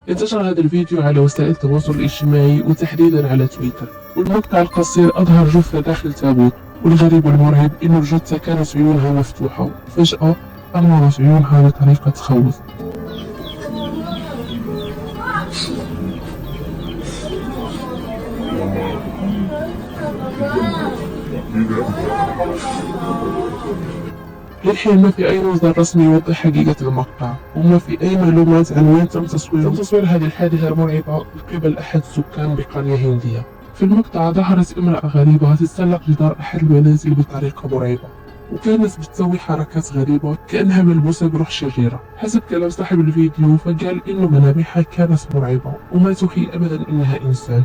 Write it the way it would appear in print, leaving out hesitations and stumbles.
انتشر هذا الفيديو على وسائل التواصل الاجتماعي وتحديدا على تويتر، والمقطع القصير أظهر جثة داخل تابوت، والغريب والمرعب إن الجثة كانت عيونها مفتوحة، فجأة أغمضت عيونها بطريقة تخوف. للحين ما في أي مصدر رسمي يوضح حقيقة المقطع، وما في أي معلومات عن وين تم تصوير هذه الحادثة المرعبة من قبل أحد السكان بقرية هندية. في المقطع ظهرت امرأة غريبة تتسلق جدار أحد المنازل بطريقة مرعبة، وكانت بتسوي حركات غريبة كأنها ملبوسة بروح شريرة. حسب كلام صاحب الفيديو فقال إنه ملامحها كانت مرعبة وما تخيل أبدا إنها إنسان.